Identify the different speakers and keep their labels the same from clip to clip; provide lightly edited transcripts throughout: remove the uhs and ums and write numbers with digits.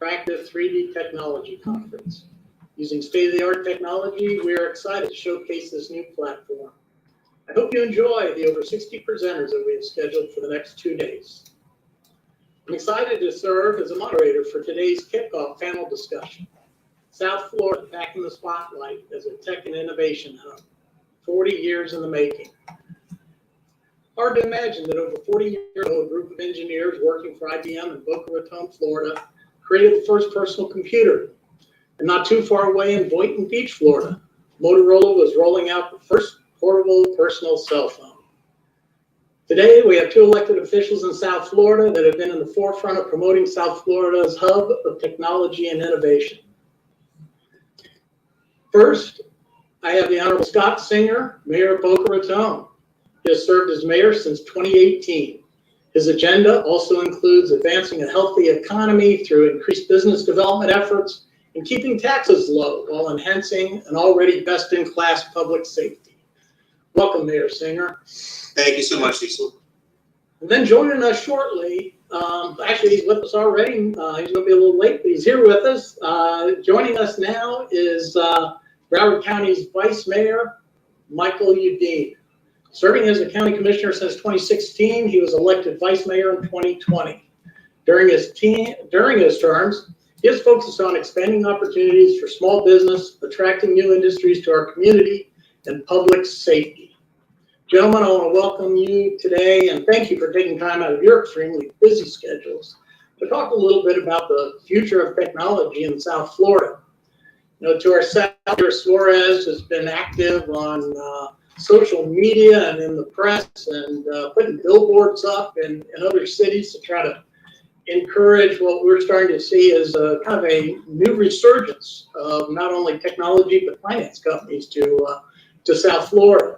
Speaker 1: Interactive 3D Technology Conference. Using state-of-the-art technology, we are excited to showcase this new platform. I hope you enjoy the over 60 presenters that we have scheduled for the next 2 days. I'm excited to serve as a moderator for today's kickoff panel discussion. South Florida back in the spotlight as a tech and innovation hub, 40 years in the making. Hard to imagine that over 40 years ago, a group of engineers working for IBM in Boca Raton, Florida, created the first personal computer. And not too far away in Boynton Beach, Florida, Motorola was rolling out the first portable personal cell phone. Today, we have 2 elected officials in South Florida that have been in the forefront of promoting South Florida's hub of technology and innovation. First, I have the Honorable Scott Singer, Mayor of Boca Raton. He has served as mayor since 2018. His agenda also includes advancing a healthy economy through increased business development efforts and keeping taxes low while enhancing an already best-in-class public safety. Welcome, Mayor Singer.
Speaker 2: Thank you so much, Cecil.
Speaker 1: And then joining us shortly, actually he's with us already. He's going to be a little late, but he's here with us. Joining us now is Broward County's Vice Mayor, Michael Udine. Serving as a county commissioner since 2016, he was elected vice mayor in 2020. During his terms, he has focused on expanding opportunities for small business, attracting new industries to our community, and public safety. Gentlemen, I want to welcome you today and thank you for taking time out of your extremely busy schedules to talk a little bit about the future of technology in South Florida. You know, to our south, Suarez has been active on social media and in the press and putting billboards up in other cities to try to encourage what we're starting to see as a kind of a new resurgence of not only technology but finance companies to South Florida.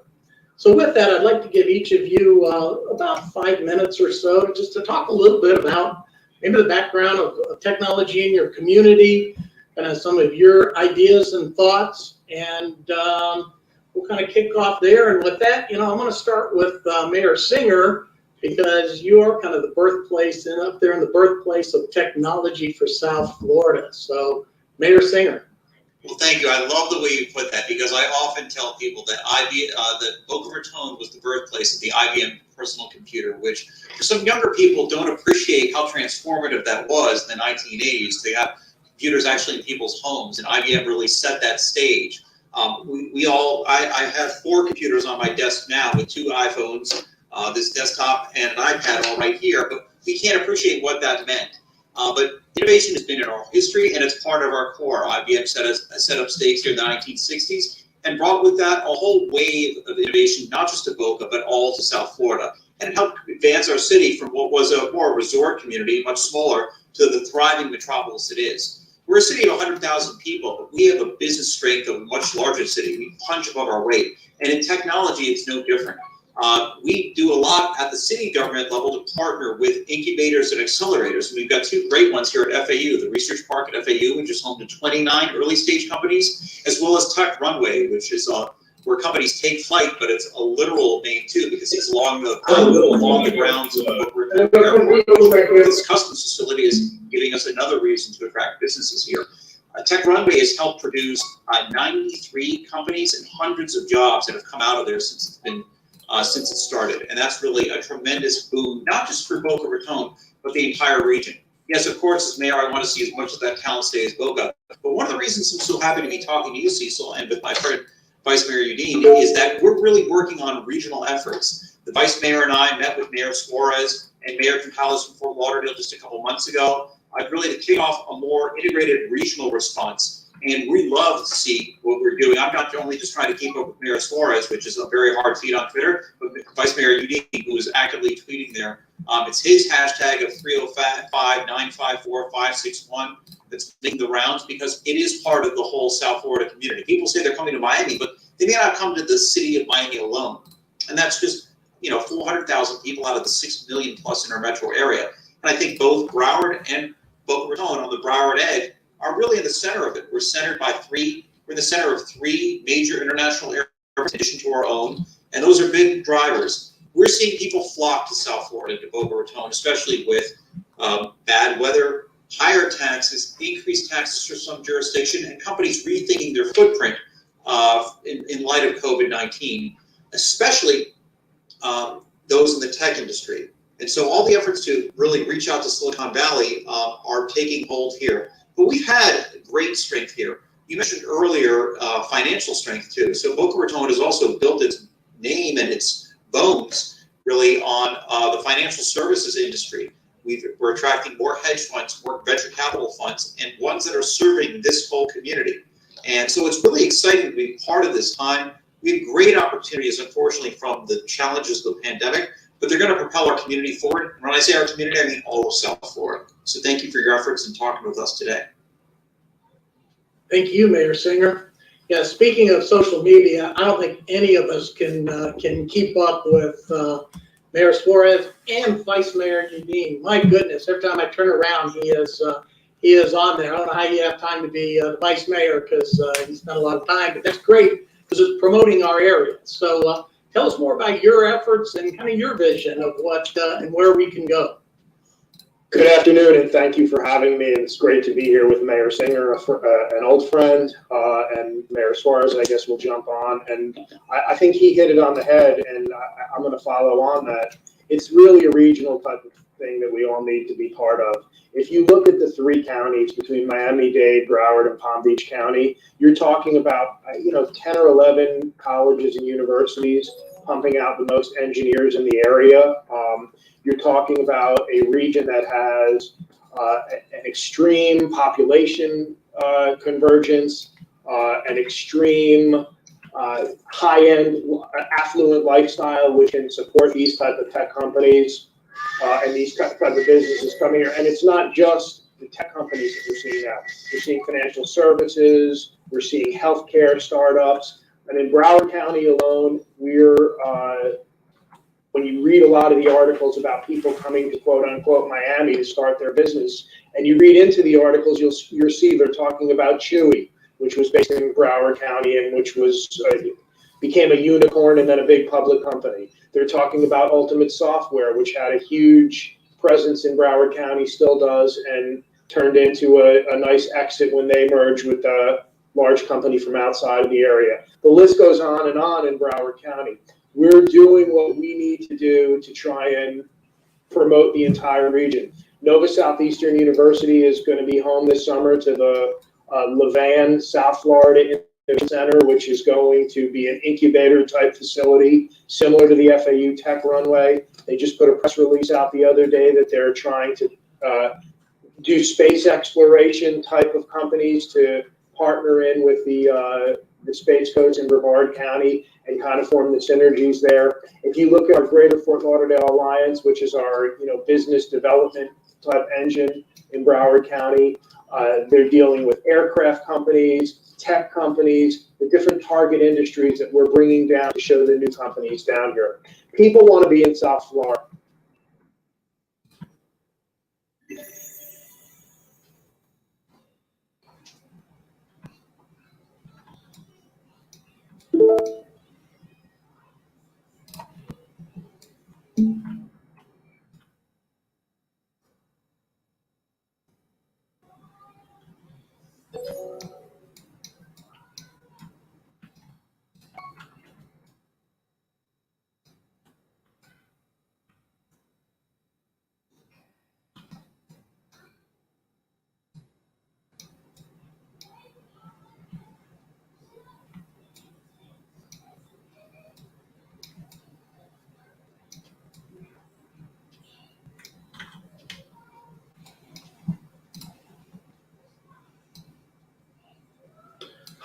Speaker 1: So with that, I'd like to give each of you about 5 minutes or so just to talk a little bit about maybe the background of technology in your community, kind of some of your ideas and thoughts, and we'll kind of kick off there. And with that, you know, I'm going to start with Mayor Singer, because you're kind of the birthplace and up there in the birthplace of technology for South Florida. So, Mayor Singer.
Speaker 2: Well, thank you. I love the way you put that, because I often tell people that that Boca Raton was the birthplace of the IBM personal computer, which for some younger people don't appreciate how transformative that was in the 1980s. They have computers actually in people's homes, and IBM really set that stage. I have 4 computers on my desk now with 2 iPhones, this desktop and an iPad all right here, but we can't appreciate what that meant. But innovation has been in our history, and it's part of our core. IBM set up stakes here in the 1960s and brought with that a whole wave of innovation, not just to Boca, but all to South Florida. And it helped advance our city from what was a more resort community, much smaller, to the thriving metropolis it is. We're a city of 100,000 people, but we have a business strength of a much larger city. We punch above our weight. And in technology, it's no different. We do a lot at the city government level to partner with incubators and accelerators. And we've got 2 great ones here at FAU, the Research Park at FAU, which is home to 29 early stage companies, as well as Tech Runway, which is where companies take flight, but it's a literal name too, because it's along the grounds of Boca Raton. This customs facility is giving us another reason to attract businesses here. Tech Runway has helped produce 93 companies and hundreds of jobs that have come out of there since it started, and that's really a tremendous boom, not just for Boca Raton, but the entire region. Yes, of course, as mayor, I want to see as much of that talent stay as Boca. But one of the reasons I'm so happy to be talking to you, Cecil, and with my friend Vice Mayor Udine, is that we're really working on regional efforts. The Vice Mayor and I met with Mayor Suarez and Mayor Gonzalez from Fort Lauderdale just a couple months ago, really to kick off a more integrated regional response. And we love to see what we're doing. I'm not only just trying to keep up with Mayor Suarez, which is a very hard feat on Twitter, but Vice Mayor Udine, who is actively tweeting there. It's his hashtag of 305-954-561 that's making the rounds, because it is part of the whole South Florida community. People say they're coming to Miami, but they may not come to the city of Miami alone. And that's just, 400,000 people out of the 6 million plus in our metro area. And I think both Broward and Boca Raton on the Broward edge are really in the center of it. We're in the center of 3 major international airports in addition to our own, and those are big drivers. We're seeing people flock to South Florida, to Boca Raton, especially with bad weather, higher taxes, increased taxes for some jurisdiction, and companies rethinking their footprint in light of COVID-19, especially those in the tech industry. And so all the efforts to really reach out to Silicon Valley are taking hold here. But we've had great strength here. You mentioned earlier financial strength too. So Boca Raton has also built its name and its bones really on the financial services industry. We're attracting more hedge funds, more venture capital funds, and ones that are serving this whole community. And so it's really exciting to be part of this time. We have great opportunities, unfortunately, from the challenges of the pandemic, but they're going to propel our community forward. And when I say our community, I mean all of South Florida. So thank you for your efforts in talking with us today.
Speaker 1: Thank you, Mayor Singer. Yeah, speaking of social media, I don't think any of us can keep up with Mayor Suarez and Vice Mayor Udine. My goodness, every time I turn around, he is on there. I don't know how you have time to be the Vice Mayor because he spent a lot of time, but that's great because it's promoting our area. So tell us more about your efforts and kind of your vision of what and where we can go.
Speaker 3: Good afternoon, and thank you for having me. It's great to be here with Mayor Singer, an old friend, and Mayor Suarez, I guess, will jump on. And I think he hit it on the head, and I'm going to follow on that. It's really a regional type of thing that we all need to be part of. If you look at the three counties between Miami-Dade, Broward, and Palm Beach County, you're talking about 10 or 11 colleges and universities pumping out the most engineers in the area. You're talking about a region that has an extreme population convergence, an extreme high-end affluent lifestyle, which can support these type of tech companies and these type of businesses coming here. And it's not just the tech companies that we're seeing now. We're seeing financial services, we're seeing healthcare startups, and in Broward County alone, we're when you read a lot of the articles about people coming to quote unquote Miami to start their business, and you read into the articles, you'll see they're talking about Chewy, which was based in Broward County and which was became a unicorn and then a big public company. They're talking about Ultimate Software, which had a huge presence in Broward County, still does, and turned into a nice exit when they merged with a large company from outside of the area. The list goes on in Broward County. We're doing what we need to do to try and promote the entire region. Nova Southeastern University is going to be home this summer to the Levan, South Florida Innovation Center, which is going to be an incubator type facility similar to the FAU Tech Runway. They just put a press release out the other day that they're trying to do space exploration type of companies to partner in with the Space Coast in Brevard County and kind of form the synergies there. If you look at our Greater Fort Lauderdale Alliance, which is our business development type engine in Broward County, they're dealing with aircraft companies, tech companies, the different target industries that we're bringing down to show the new companies down here. People want to be in South Florida.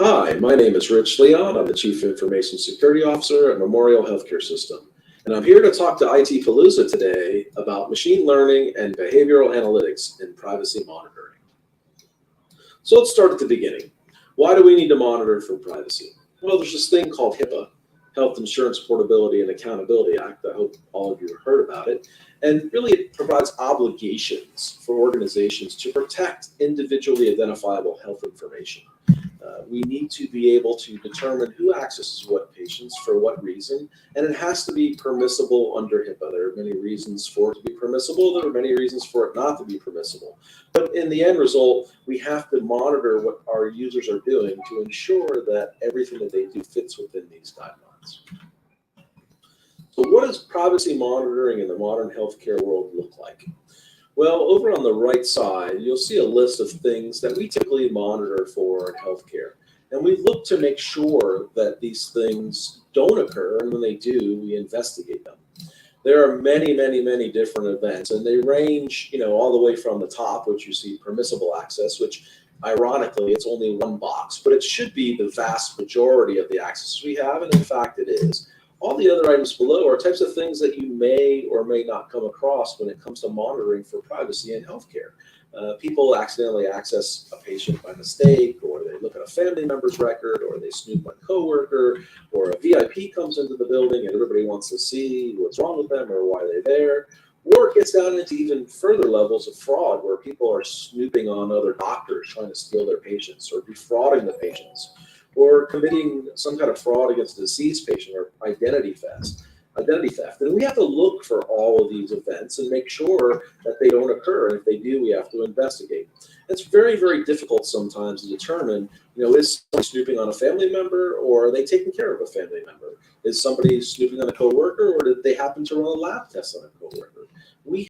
Speaker 4: Hi, my name is Rich Leon. I'm the Chief Information Security Officer at Memorial Healthcare System. And I'm here to talk to IT Palooza today about machine learning and behavioral analytics in privacy monitoring. So let's start at the beginning. Why do we need to monitor for privacy? Well, there's this thing called HIPAA, Health Insurance Portability and Accountability Act. I hope all of you have heard about it. And really it provides obligations for organizations to protect individually identifiable health information. We need to be able to determine who accesses what page patients, for what reason, and it has to be permissible under HIPAA. There are many reasons for it to be permissible. There are many reasons for it not to be permissible. But in the end result, we have to monitor what our users are doing to ensure that everything that they do fits within these guidelines. So what does privacy monitoring in the modern healthcare world look like? Well, over on the right side, you'll see a list of things that we typically monitor for in healthcare. And we look to make sure that these things don't occur, and when they do, we investigate them. There are many, many, many different events, and they range, all the way from the top, which you see permissible access, which ironically, it's only one box, but it should be the vast majority of the access we have, and in fact, it is. All the other items below are types of things that you may or may not come across when it comes to monitoring for privacy in healthcare. People accidentally access a patient by mistake, or they look at a family member's record, or they snoop on a coworker, or a VIP comes into the building and everybody wants to see what's wrong with them or why they're there. Or it gets down into even further levels of fraud where people are snooping on other doctors trying to steal their patients or defrauding the patients, or committing some kind of fraud against a deceased patient or identity theft. And we have to look for all of these events and make sure that they don't occur. And if they do, we have to investigate. It's very, very difficult sometimes to determine, is somebody snooping on a family member, or are they taking care of a family member? Is somebody snooping on a coworker, or did they happen to run a lab test on a coworker? We